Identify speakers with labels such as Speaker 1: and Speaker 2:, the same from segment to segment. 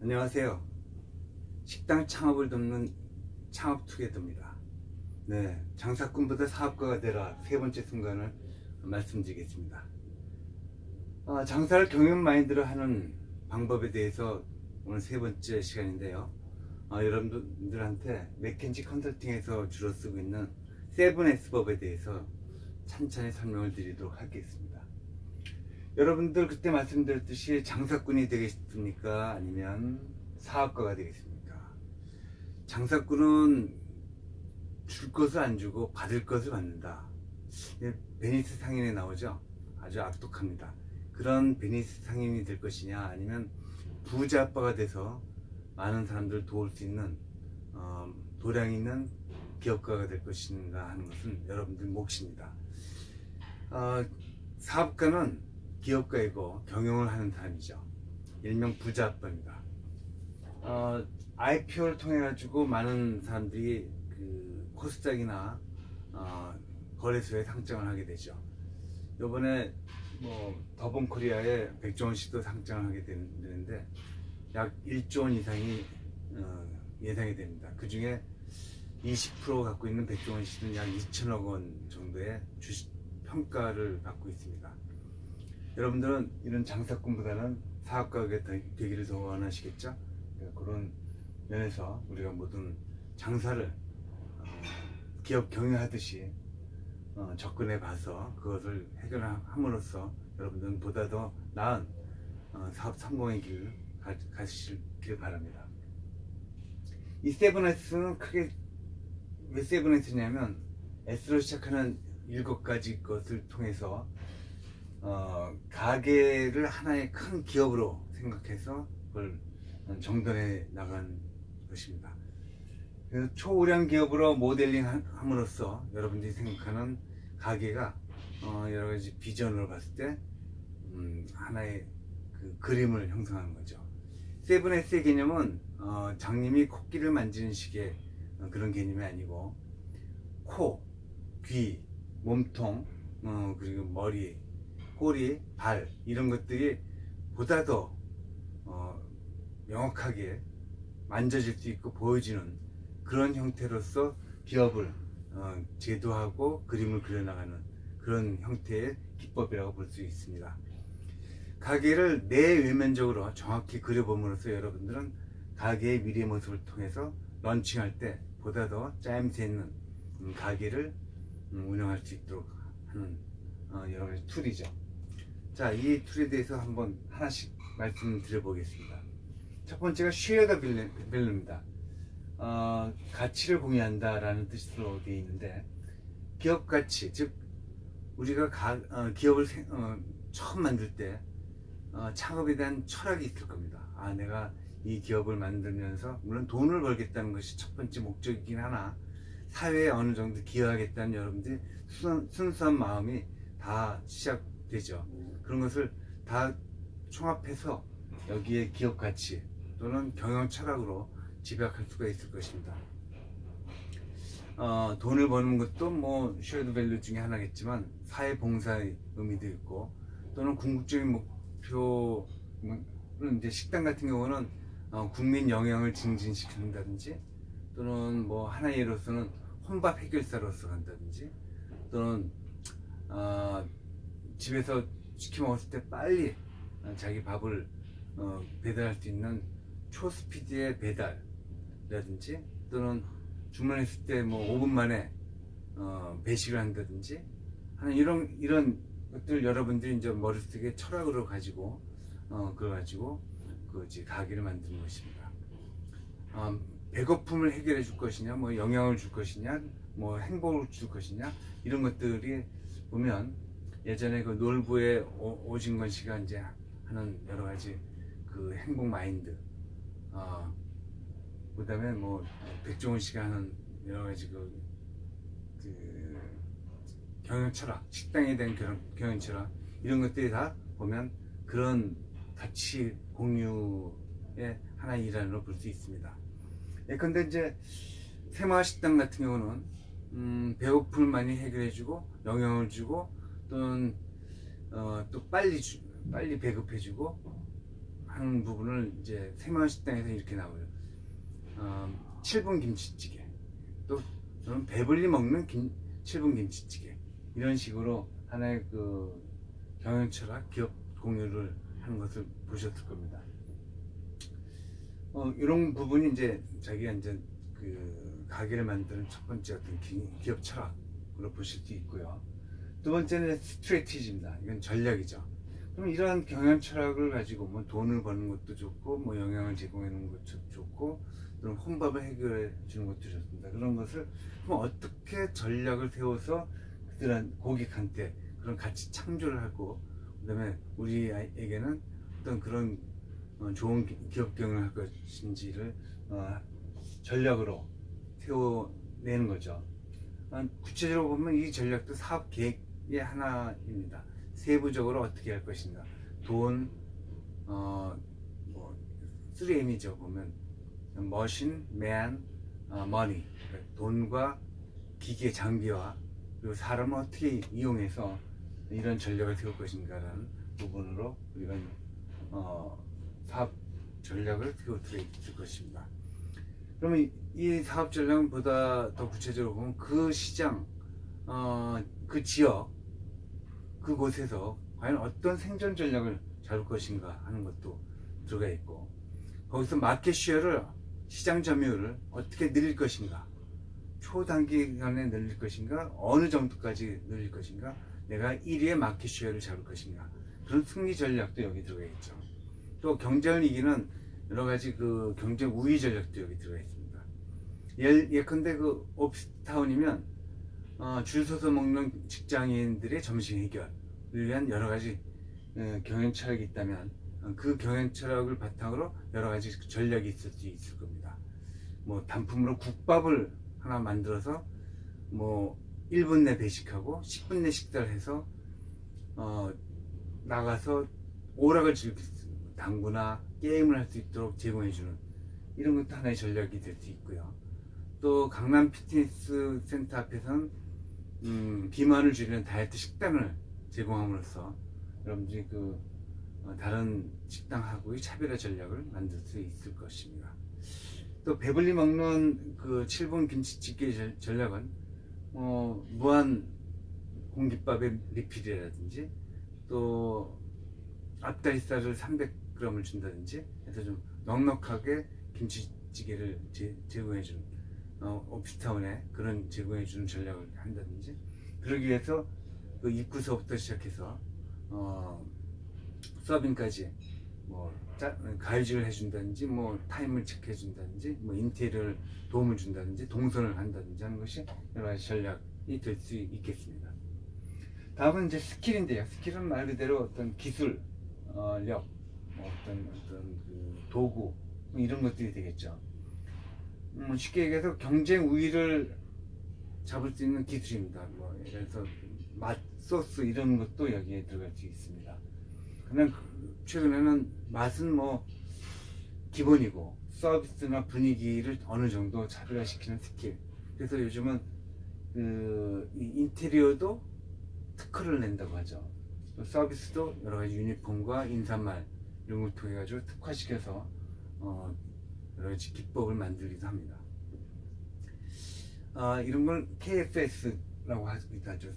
Speaker 1: 안녕하세요. 식당 창업을 돕는 창업투게더입니다. 네, 장사꾼보다 사업가가 되라 세 번째 순간을 말씀드리겠습니다. 장사를 경영 마인드로 하는 방법에 대해서 오늘 세 번째 시간인데요. 여러분들한테 맥켄지 컨설팅에서 주로 쓰고 있는 7S법에 대해서 찬찬히 설명을 드리도록 하겠습니다. 여러분들 그때 말씀드렸듯이 장사꾼이 되겠습니까? 아니면 사업가가 되겠습니까? 장사꾼은 줄 것을 안 주고 받을 것을 받는다. 베니스 상인에 나오죠? 아주 악독합니다. 그런 베니스 상인이 될 것이냐, 아니면 부자 아빠가 돼서 많은 사람들을 도울 수 있는 도량 있는 기업가가 될 것인가 하는 것은 여러분들 몫입니다. 사업가는 기업가이고 경영을 하는 사람이죠. 일명 부자 아빠입니다. IPO를 통해 가지고 많은 사람들이 그 코스닥이나 거래소에 상장을 하게 되죠. 요번에 뭐 더본코리아에 백종원 씨도 상장을 하게 되는데 약 1조 원 이상이 예상이 됩니다. 그 중에 20% 갖고 있는 백종원 씨는 약 2천억 원 정도의 주식 평가를 받고 있습니다. 여러분들은 이런 장사꾼보다는 사업가가 되기를 더 원하시겠죠? 그런 면에서 우리가 모든 장사를 기업 경영하듯이 접근해 봐서 그것을 해결함으로써 여러분들은 보다 더 나은 사업 성공의 길을 가시길 바랍니다. 이 7S는 크게 왜 7S냐면 S로 시작하는 7가지 것을 통해서 가게를 하나의 큰 기업으로 생각해서 그걸 정돈해 나간 것입니다. 그래서 초우량 기업으로 모델링 함으로써 여러분들이 생각하는 가게가 여러가지 비전으로 봤을 때 하나의 그 그림을 형성하는 거죠. 7S의 개념은 장님이 코끼리를 만지는 식의 그런 개념이 아니고 코, 귀, 몸통, 그리고 머리, 꼬리, 발 이런 것들이 보다 더 명확하게 만져질 수 있고 보여지는 그런 형태로서 기업을 제도하고 그림을 그려나가는 그런 형태의 기법이라고 볼 수 있습니다. 가게를 내외면적으로 정확히 그려봄으로써 여러분들은 가게의 미래 모습을 통해서 런칭할 때 보다 더 짜임새 있는 가게를 운영할 수 있도록 하는 여러 가지 툴이죠. 자, 이 툴에 대해서 한번 하나씩 말씀드려 보겠습니다. 첫 번째가 쉐어더 밸류입니다. 가치를 공유한다 라는 뜻으로 되어 있는데, 기업 가치, 즉 우리가 기업을 처음 만들 때 창업에 대한 철학이 있을 겁니다. 내가 이 기업을 만들면서 물론 돈을 벌겠다는 것이 첫 번째 목적이긴 하나 사회에 어느 정도 기여하겠다는 여러분들이 순수한 마음이 다 시작되죠. 그런 것을 다 총합해서 여기에 기업 가치 또는 경영 철학으로 집약할 수가 있을 것입니다. 돈을 버는 것도 뭐 쉐어드 밸류 중에 하나겠지만 사회 봉사의 의미도 있고, 또는 궁극적인 목표는 이제 식당 같은 경우는 국민 영양을 증진시킨다든지, 또는 뭐 하나의 예로서는 혼밥 해결사로서 간다든지, 또는 집에서 시켜 먹었을 때 빨리 자기 밥을 배달할 수 있는 초스피드의 배달이라든지, 또는 주문했을 때 뭐 5분 만에 배식을 한다든지 하는 이런 것들 여러분들이 이제 머릿속에 철학으로 가지고 그래가지고 이제 가게를 만드는 것입니다. 배고픔을 해결해 줄 것이냐, 뭐 영양을 줄 것이냐, 뭐 행복을 줄 것이냐, 이런 것들이 보면 예전에 그 놀부의 오진건 씨가 이제 하는 여러 가지 그 행복 마인드, 그 다음에 뭐 백종원 씨가 하는 여러 가지 그 경영 철학, 식당에 대한 경영 철학, 이런 것들이 다 보면 그런 가치 공유의 하나의 일환으로 볼 수 있습니다. 예컨대 이제 새마을 식당 같은 경우는 배고픔을 많이 해결해주고 영양을 주고, 또는 또 빨리 배급해주고 하는 부분을 이제 세마식당에서 이렇게 나와요. 7분 김치찌개, 또 저는 배불리 먹는 7분 김치찌개, 이런 식으로 하나의 그 경영철학 기업 공유를 하는 것을 보셨을 겁니다. 이런 부분이 이제 자기가 이제 그 가게를 만드는 첫 번째 어떤 기업 철학으로 보실 수 있고요. 두 번째는 스트래티지입니다. 이건 전략이죠. 그럼 이러한 경영 철학을 가지고 뭐 돈을 버는 것도 좋고, 뭐 영향을 제공해 주는 것도 좋고, 그런 혼밥을 해결해 주는 것도 좋습니다. 그런 것을 그럼 어떻게 전략을 세워서 그들한 고객한테 그런 가치 창조를 하고, 그다음에 우리에게는 어떤 그런 좋은 기업 경영을 할 것인지를 전략으로 세워내는 거죠. 구체적으로 보면 이 전략도 사업 계획의 하나입니다. 세부적으로 어떻게 할 것인가, 돈, 뭐 3M이죠. 보면 머신, 맨, 머니, 그러니까 돈과 기계, 장비와 그리고 사람을 어떻게 이용해서 이런 전략을 세울 것인가라는 부분으로 우리가 사업 전략을 세울 수 있을 것입니다. 그러면 이 사업 전략은 보다 더 구체적으로 보면 그 시장, 그 지역, 그곳에서 과연 어떤 생존 전략을 잡을 것인가 하는 것도 들어가 있고, 거기서 마켓 쉐어를, 시장 점유율을 어떻게 늘릴 것인가, 초단기간에 늘릴 것인가, 어느 정도까지 늘릴 것인가, 내가 1위의 마켓 쉐어를 잡을 것인가, 그런 승리 전략도 여기 들어가 있죠. 또 경쟁을 이기는 여러 가지 그 경쟁 우위 전략도 여기 들어가 있습니다. 예컨대 그 오피스타운이면 줄 서서 먹는 직장인들의 점심 해결을 위한 여러 가지 경영 철학이 있다면, 그 경영 철학을 바탕으로 여러 가지 전략이 있을 수 있을 겁니다. 뭐 단품으로 국밥을 하나 만들어서 뭐 1분 내 배식하고 10분 내 식사를 해서 나가서 오락을 즐길 수 있는, 당구나 게임을 할 수 있도록 제공해주는 이런 것도 하나의 전략이 될 수 있고요. 또 강남 피트니스 센터 앞에서는 비만을 줄이는 다이어트 식단을 제공함으로써 여러분들이 그 다른 식당하고의 차별화 전략을 만들 수 있을 것입니다. 또 배불리 먹는 그 7분 김치찌개 전략은 무한 공깃밥의 리필이라든지, 또 앞다리살을 300g을 준다든지 해서 좀 넉넉하게 김치찌개를 제공해주는, 오피스타운에 그런 제공해주는 전략을 한다든지, 그러기 위해서 그 입구서부터 시작해서 서빙까지 뭐 가이드를 해준다든지, 뭐 타임을 체크해준다든지, 뭐 인테리어를 도움을 준다든지, 동선을 한다든지 하는 것이 여러 가지 전략이 될 수 있겠습니다. 다음은 이제 스킬인데요. 스킬은 말 그대로 어떤 기술력, 어떤 그 도구, 뭐 이런 것들이 되겠죠. 쉽게 얘기해서 경쟁 우위를 잡을 수 있는 기술입니다. 뭐 예를 들어서 맛, 소스 이런 것도 여기에 들어갈 수 있습니다. 그냥 최근에는 맛은 뭐 기본이고, 서비스나 분위기를 어느 정도 차별화시키는 스킬. 그래서 요즘은 그 인테리어도 특허를 낸다고 하죠. 서비스도 여러 가지 유니폼과 인사말 이런 걸 통해 가지고 특화시켜서 여러 가지 기법을 만들기도 합니다. 이런 걸 KFS라고 하기도 하죠.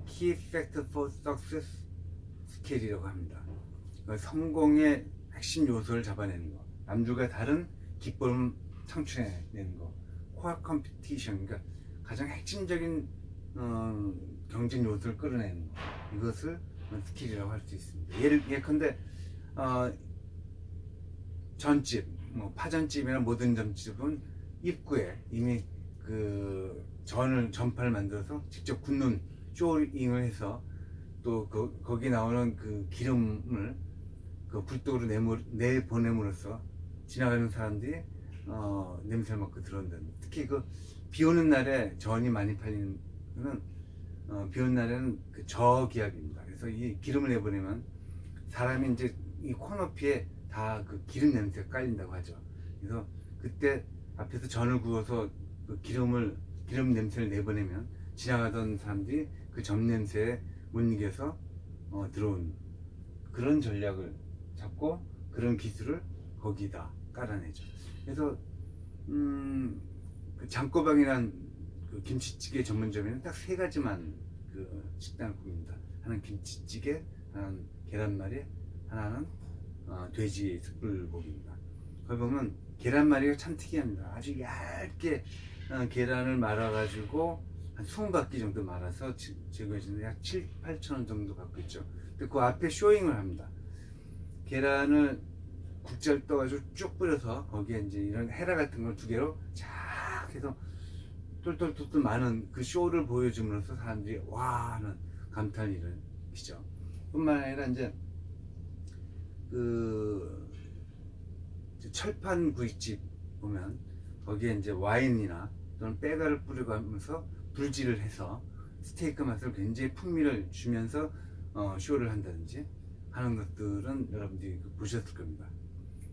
Speaker 1: Key Factor for Success 스킬이라고 합니다. 성공의 핵심 요소를 잡아내는 거, 남들과 다른 기법을 창출해내는 거, 코어 컴피티션, 그러니까 가장 핵심적인 경쟁 요소를 끌어내는 거, 이것을 스킬이라고 할 수 있습니다. 예컨대 전집, 뭐 파전집이나 모든 전집은 입구에 이미 그 전파를 만들어서 직접 굽는 쇼잉을 해서, 또 거기 나오는 그 기름을 그 굴뚝으로 내보냄으로써 지나가는 사람들이 냄새를 맡고 들어온다. 특히 그 비 오는 날에 전이 많이 팔리는 거는 비 오는 날에는 그 저기압입니다. 그래서 이 기름을 내보내면 사람이 이제 이 코너피에 다 그 기름 냄새가 깔린다고 하죠. 그래서 그때 앞에서 전을 구워서 그 기름 냄새를 내보내면 지나가던 사람들이 그 전 냄새에 못 이겨서 들어온 그런 전략을 잡고, 그런 기술을 거기다 깔아내죠. 그래서 그 장꼬방이란 그 김치찌개 전문점에는 딱 세 가지만 그 식당을 굽니다. 하나는 김치찌개, 하나는 계란말이, 하나는 돼지 숯불고기입니다. 거기 보면 계란말이가 참 특이합니다. 아주 얇게 계란을 말아가지고 한 20바퀴 정도 말아서 제거해주는데 약 7, 8천원 정도 갖고 있죠. 근데 그 앞에 쇼잉을 합니다. 계란을 국자를 떠가지고 쭉 뿌려서 거기에 이제 이런 헤라 같은 걸 2개로 쫙 해서 똘똘똘똘 많은 그 쇼를 보여줌으로써 사람들이 와 하는 감탄을 일으키죠. 뿐만 아니라 이제 그 철판 구이집 보면 거기에 이제 와인이나 또는 빼가를 뿌려가면서 불질을 해서 스테이크 맛을 굉장히 풍미를 주면서 쇼를 한다든지 하는 것들은 여러분들이 보셨을 겁니다.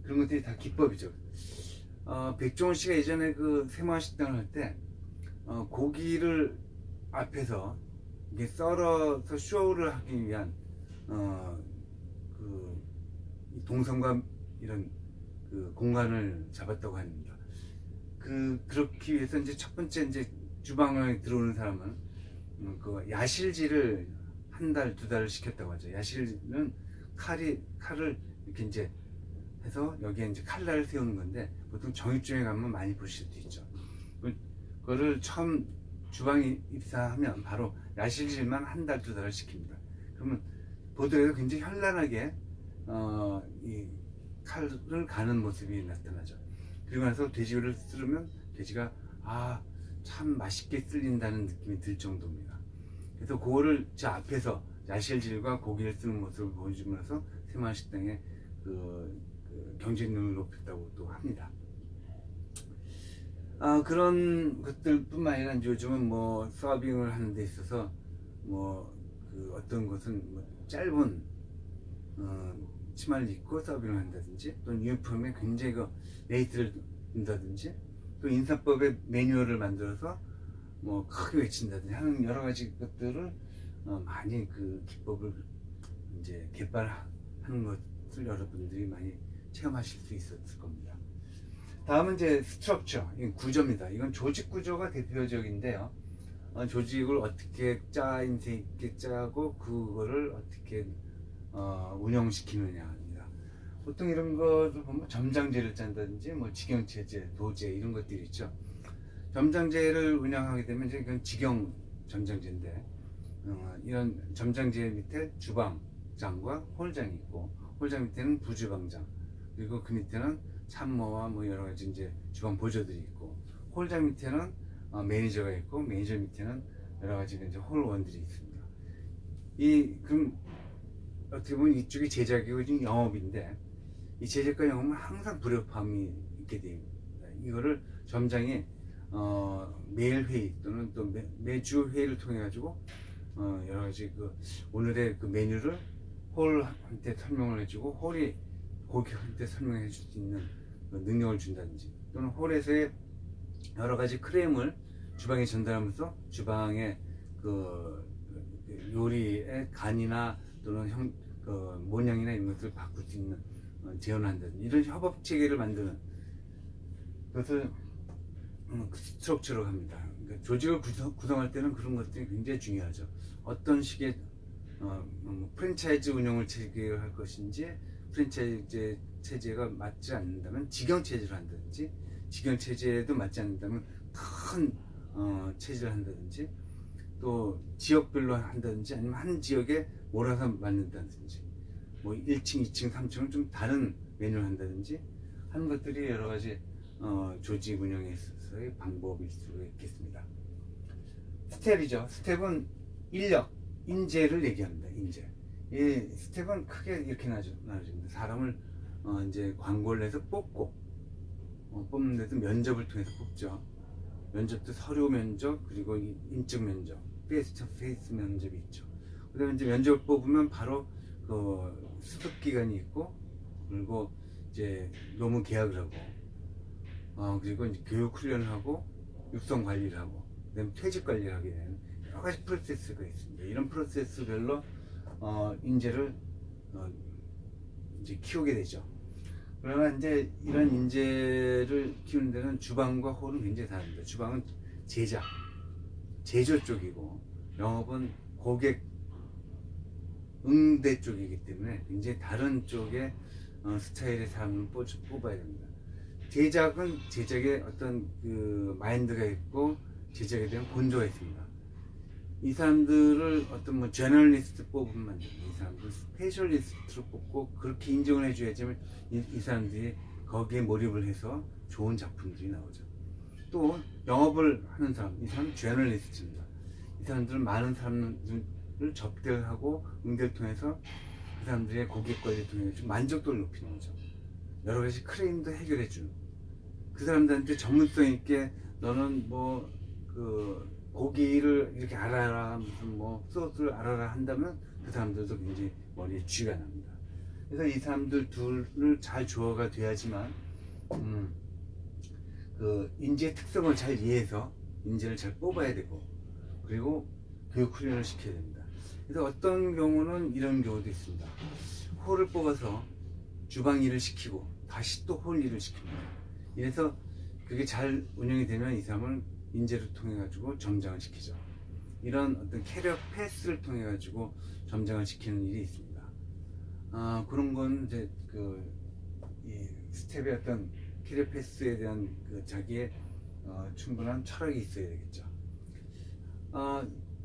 Speaker 1: 그런 것들이 다 기법이죠. 백종원 씨가 예전에 그 세마식당을 할 때 고기를 앞에서 이게 썰어서 쇼를 하기 위한 그 동선과 이런 그 공간을 잡았다고 합니다. 그렇기 위해서 이제 첫 번째 이제 주방에 들어오는 사람은 그 야실질을 1달, 2달을 시켰다고 하죠. 야실은 칼을 이렇게 이제 해서 여기에 이제 칼날을 세우는 건데 보통 정육점에 가면 많이 보실 수도 있죠. 그거를 처음 주방에 입사하면 바로 야실질만 1달, 2달을 시킵니다. 그러면 보더라도 굉장히 현란하게 이 칼을 가는 모습이 나타나죠. 그리고 나서 돼지고기를 썰으면 돼지가 참 맛있게 썰린다는 느낌이 들 정도입니다. 그래서 그거를 저 앞에서 야실질과 고기를 쓰는 모습을 보여주면서 세마식당의 그 경쟁력을 높였다고 또 합니다. 그런 것들 뿐만 아니라 요즘은 뭐 서빙을 하는 데 있어서 뭐 그 어떤 것은 뭐 짧은 치마를 입고 서빙을 한다든지 또는 유니폼에 굉장히 그 레이스를 둔다든지 또 인사법의 매뉴얼을 만들어서 뭐 크게 외친다든지 하는 여러 가지 것들을 많이 그 기법을 이제 개발하는 것을 여러분들이 많이 체험하실 수 있었을 겁니다. 다음은 이제 스트럭처, 구조입니다. 이건 조직 구조가 대표적인데요. 조직을 어떻게 짜임새 있게 짜고 그거를 어떻게 운영시키느냐 합니다. 보통 이런 것을 보면 점장제를 짠다든지 뭐 직영체제, 도제 이런 것들이 있죠. 점장제를 운영하게 되면 이제 그건 직영 점장제인데 이런 점장제 밑에 주방장과 홀장이 있고 홀장 밑에는 부주방장 그리고 그 밑에는 참모와 뭐 여러 가지 이제 주방 보조들이 있고 홀장 밑에는 매니저가 있고 매니저 밑에는 여러 가지 이제 홀원들이 있습니다. 그럼 어떻게 보면 이쪽이 제작이고 지금 영업인데 이 제작과 영업은 항상 불협화음이 있게 됩니다. 이거를 점장이 매일 회의 또는 또 매주 회의를 통해 가지고 여러 가지 그 오늘의 그 메뉴를 홀한테 설명을 해주고 홀이 고객한테 설명해 줄 수 있는 능력을 준다든지 또는 홀에서의 여러 가지 크레임을 주방에 전달하면서 주방의 그 요리의 간이나 또는 모양이나 이런 것들을 바꿀 수 있는 제언을 한다든지 이런 협업 체계를 만드는 그것을 스트럭처로 합니다. 그러니까 조직을 구성할 때는 그런 것들이 굉장히 중요하죠. 어떤 식의 프랜차이즈 운영을 체계할 것인지 프랜차이즈 체제가 맞지 않는다면 직영 체제를 한다든지 직영 체제도 맞지 않는다면 큰 체제를 한다든지 또 지역별로 한다든지 아니면 한 지역에 몰아서 만든다든지 뭐 1층, 2층, 3층을 좀 다른 메뉴를 한다든지 하는 것들이 여러 가지 조직 운영에 있어서의 방법일 수 있겠습니다. 스텝이죠. 스텝은 인력, 인재를 얘기합니다. 인재. 이 스텝은 크게 이렇게 나눠집니다. 사람을 이제 광고를 해서 뽑고 뽑는데도 면접을 통해서 뽑죠. 면접도 서류 면접 그리고 인적 면접, 페이스 투 페이스 면접이 있죠. 그다음에 이제 면접을 뽑으면 바로 그 수습 기간이 있고 그리고 이제 노무 계약을 하고 그리고 이제 교육 훈련을 하고 육성 관리를 하고 그다음에 퇴직 관리를 하게 되는 여러 가지 프로세스가 있습니다. 이런 프로세스별로 인재를 이제 키우게 되죠. 그러나 이제 이런 인재를 키우는 데는 주방과 홀은 굉장히 다릅니다. 주방은 제작, 제조 쪽이고 영업은 고객 응대 쪽이기 때문에 굉장히 다른 쪽의 스타일의 사람을 뽑아야 됩니다. 제작은 제작에 어떤 그 마인드가 있고 제작에 대한 본조가 있습니다. 이 사람들을 어떤 뭐 저널리스트 뽑으면 안 됩니다. 이 사람들 스페셜리스트로 뽑고 그렇게 인정을 해줘야지만 이 사람들이 거기에 몰입을 해서 좋은 작품들이 나오죠. 또 영업을 하는 사람, 이 사람은 저널리스트입니다. 이 사람들은 많은 사람들을 접대를 하고 응대를 통해서 그 사람들의 고객 관리를 통해서 만족도를 높이는 거죠. 여러 가지 클레임도 해결해 주는, 그 사람들한테 전문성 있게 너는 뭐 그 고기를 이렇게 알아라, 무슨 뭐 소스를 알아라 한다면 그 사람들도 굉장히 머리에 쥐가 납니다. 그래서 이 사람들 둘을 잘 조화가 돼야지만 그 인재의 특성을 잘 이해해서 인재를 잘 뽑아야 되고, 그리고 교육 훈련을 시켜야 됩니다. 그래서 어떤 경우는 이런 경우도 있습니다. 홀을 뽑아서 주방 일을 시키고 다시 또 홀 일을 시킵니다. 이래서 그게 잘 운영이 되면 이 사람을 인재를 통해 가지고 점장을 시키죠. 이런 어떤 캐리어 패스를 통해 가지고 점장을 시키는 일이 있습니다. 그런 건 이제 이 스텝의 어떤 캐리어 패스에 대한 그 자기의 충분한 철학이 있어야 되겠죠.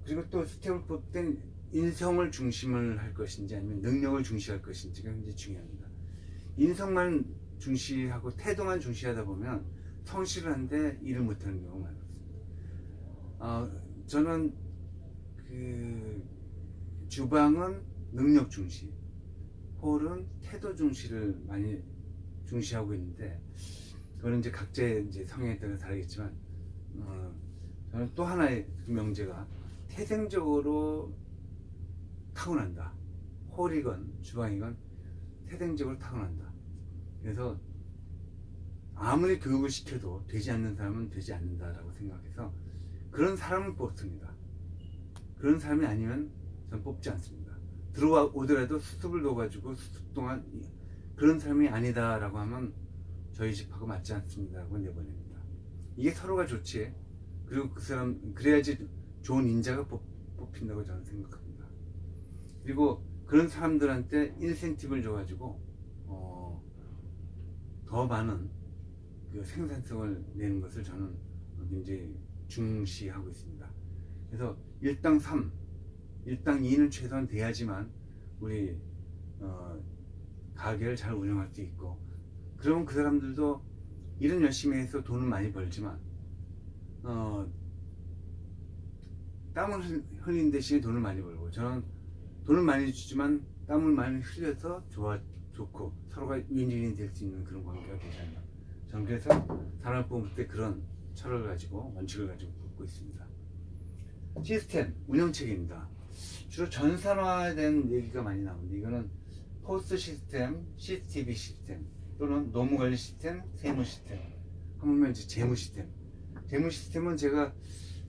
Speaker 1: 그리고 또 스텝을 뽑을 땐 인성을 중심을 할 것인지 아니면 능력을 중시할 것인지가 굉장히 중요합니다. 인성만 중시하고 태도만 중시하다 보면 성실을 하는데 일을 못하는 경우가 많습니다. 저는 그 주방은 능력 중시, 홀은 태도 중시를 많이 중시하고 있는데, 그거는 이제 각자의 이제 성향에 따라 다르겠지만, 저는 또 하나의 그 명제가 태생적으로 타고난다. 홀이건 주방이건 태생적으로 타고난다. 그래서 아무리 교육을 시켜도 되지 않는 사람은 되지 않는다라고 생각해서 그런 사람을 뽑습니다. 그런 사람이 아니면 전 뽑지 않습니다. 들어오더라도 수습을 넣어가지고 수습 동안 그런 사람이 아니다라고 하면 저희 집하고 맞지 않습니다라고 내보냅니다. 이게 서로가 좋지. 그리고 그 사람, 그래야지 좋은 인자가 뽑힌다고 저는 생각합니다. 그리고 그런 사람들한테 인센티브를 줘가지고 더 많은 그 생산성을 내는 것을 저는 굉장히 중시하고 있습니다. 그래서 1당 3, 1당 2는 최소한 돼야지만 우리 가게를 잘 운영할 수 있고, 그러면 그 사람들도 일은 열심히 해서 돈을 많이 벌지만 땀을 흘린 대신에 돈을 많이 벌고, 저는 돈을 많이 주지만 땀을 많이 흘려서 좋고 서로가 윈윈이 될 수 있는 그런 관계가 되지 않나. 저는 그래서 사람을 뽑을 때 그런 철학을 가지고, 원칙을 가지고 뽑고 있습니다. 시스템, 운영체계입니다. 주로 전산화된 얘기가 많이 나오는데, 이거는 포스트 시스템, CCTV 시스템, 또는 노무관리 시스템, 세무 시스템, 하물며 이제 재무 시스템. 재무 시스템은 제가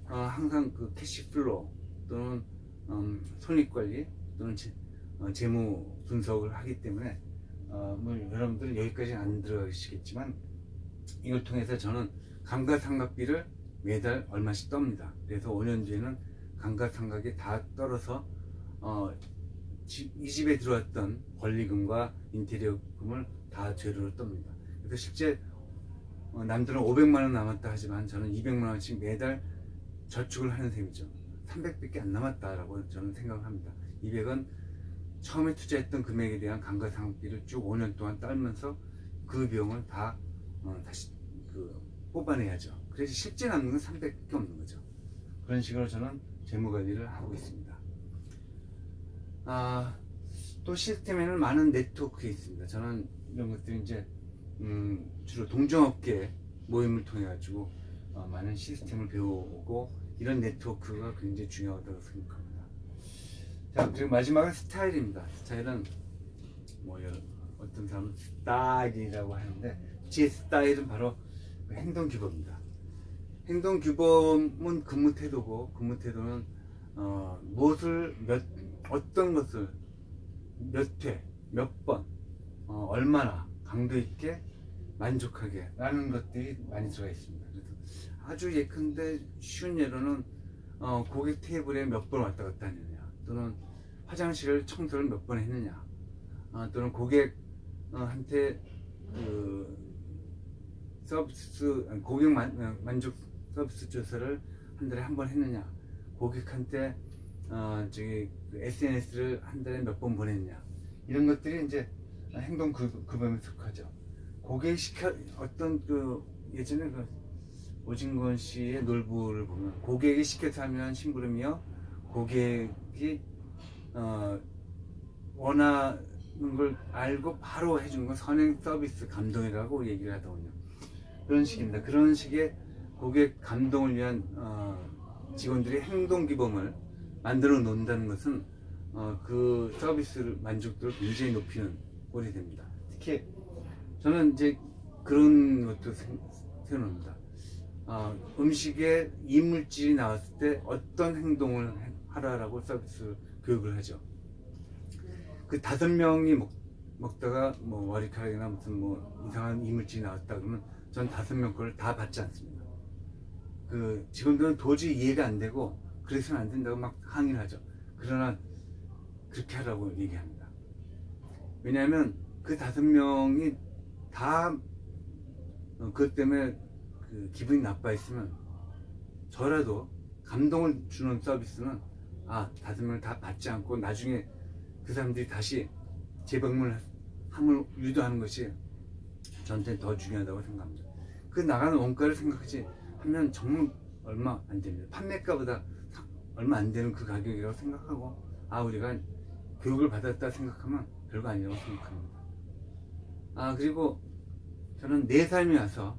Speaker 1: 항상 그 캐시플로우 또는 손익관리 또는 재무 분석을 하기 때문에 뭐 여러분들은 여기까지는 안 들어가시겠지만, 이걸 통해서 저는 감가상각비를 매달 얼마씩 떱니다. 그래서 5년 뒤에는 감가상각이 다 떨어서 이 집에 들어왔던 권리금과 인테리어금을 다 재료로 떱니다. 그래서 실제 남들은 500만원 남았다 하지만 저는 200만원씩 매달 저축을 하는 셈이죠. 300밖에 안 남았다라고 저는 생각합니다. 200은 처음에 투자했던 금액에 대한 감가상각비를 쭉 5년 동안 떨면서 그 비용을 다 다시 뽑아내야죠. 그래서 실제 남는 건 300밖에 없는 거죠. 그런 식으로 저는 재무관리를 하고 있습니다. 또 시스템에는 많은 네트워크가 있습니다. 저는 이런 것들이 이제 주로 동종업계 모임을 통해 가지고 많은 시스템을 배우고, 이런 네트워크가 굉장히 중요하다고 생각합니다. 자, 그리고 마지막은 스타일입니다. 스타일은 뭐 어떤 사람은 스타일이라고 하는데, 제 스타일은 바로 행동규범입니다. 행동규범은 근무태도고, 근무태도는 어떤 것을 몇 회, 몇 번, 얼마나 강도 있게 만족하게 라는 것들이 많이 들어가 있습니다. 그래서 아주 예컨대 쉬운 예로는 고객 테이블에 몇 번 왔다 갔다 하느냐, 또는 화장실을 청소를 몇 번 했느냐, 또는 고객한테 고객 만족 서비스 조사를 한 달에 한 번 했느냐, 고객한테 SNS를 한 달에 몇 번 보냈냐, 이런 것들이 이제 행동 규범에 속하죠. 어떤 예전에 오진권 씨의 놀부를 보면, 고객이 시켜서 하면 심부름이요, 고객이 원하는 걸 알고 바로 해주는 건 선행 서비스 감동이라고 얘기를 하더군요. 그런 식입니다. 그런 식의 고객 감동을 위한 직원들의 행동 규범을 만들어 놓는다는 것은 그 서비스 만족도를 굉장히 높이는 꼴이 됩니다. 특히 저는 이제 그런 것도 세워놓습니다. 음식에 이물질이 나왔을 때 어떤 행동을 하라라고 서비스 교육을 하죠. 그 5명이 먹다가 뭐 머리카락이나 무슨 뭐 이상한 이물질이 나왔다 그러면 전 5명 걸 다 받지 않습니다. 그 직원들은 도저히 이해가 안 되고 그래서는 안 된다고 막 항의를 하죠. 그러나 그렇게 하라고 얘기합니다. 왜냐하면 그 5명이 다 그것 때문에 기분이 나빠 있으면 저라도 감동을 주는 서비스는 5명을 다 받지 않고 나중에 그 사람들이 다시 재방문을 함을 유도하는 것이 저한테는 더 중요하다고 생각합니다. 그 나가는 원가를 생각하지 하면 정말 얼마 안 됩니다. 판매가보다 얼마 안 되는 그 가격이라고 생각하고 우리가 교육을 받았다 생각하면 별거 아니라고 생각합니다. 그리고 저는 내 삶에 와서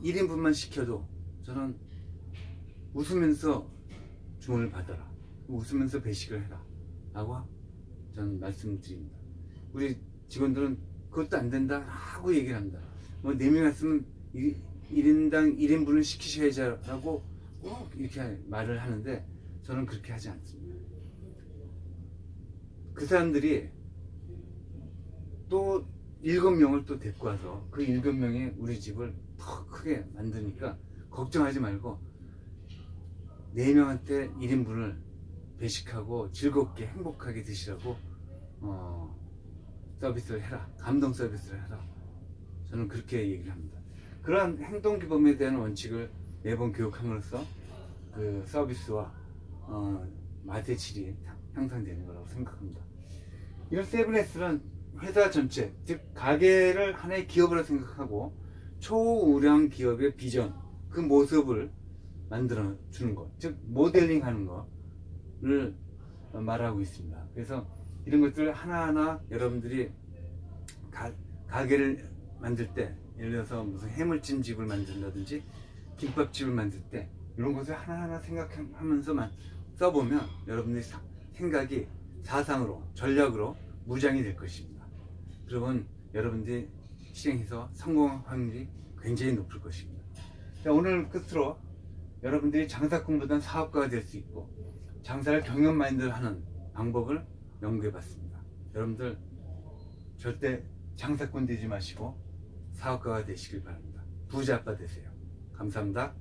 Speaker 1: 1인분만 시켜도 저는 웃으면서 주문을 받아라, 웃으면서 배식을 해라 라고 저는 말씀드립니다. 우리 직원들은 그것도 안 된다 하고 얘기를 합니다. 뭐 4명 왔으면 1인당 1인분을 시키셔야지 라고 꼭 이렇게 말을 하는데 저는 그렇게 하지 않습니다. 그 사람들이 또 7명을 또 데리고 와서 그 7명이 우리 집을 더 크게 만드니까 걱정하지 말고 4명한테 1인분을 배식하고 즐겁게 행복하게 드시라고 서비스를 해라, 감동 서비스를 해라, 저는 그렇게 얘기를 합니다. 그러한 행동규범에 대한 원칙을 매번 교육함으로써 그 서비스와 맛의 질이 향상되는 거라고 생각합니다. 이런 7S는 회사 전체, 즉 가게를 하나의 기업으로 생각하고 초우량 기업의 비전, 그 모습을 만들어 주는 것, 즉 모델링 하는 것을 말하고 있습니다. 그래서 이런 것들 하나하나 여러분들이 가게를 만들 때, 예를 들어서 무슨 해물찜집을 만든다든지 김밥집을 만들 때 이런 것을 하나하나 생각하면서만 써보면 여러분들의 생각이 사상으로, 전략으로 무장이 될 것입니다. 그러면 여러분들이 실행해서 성공할 확률이 굉장히 높을 것입니다. 자, 오늘 끝으로 여러분들이 장사꾼보다는 사업가가 될 수 있고 장사를 경영 마인드로 하는 방법을 연구해 봤습니다. 여러분들 절대 장사꾼 되지 마시고 사업가가 되시길 바랍니다. 부자 아빠 되세요. 감사합니다.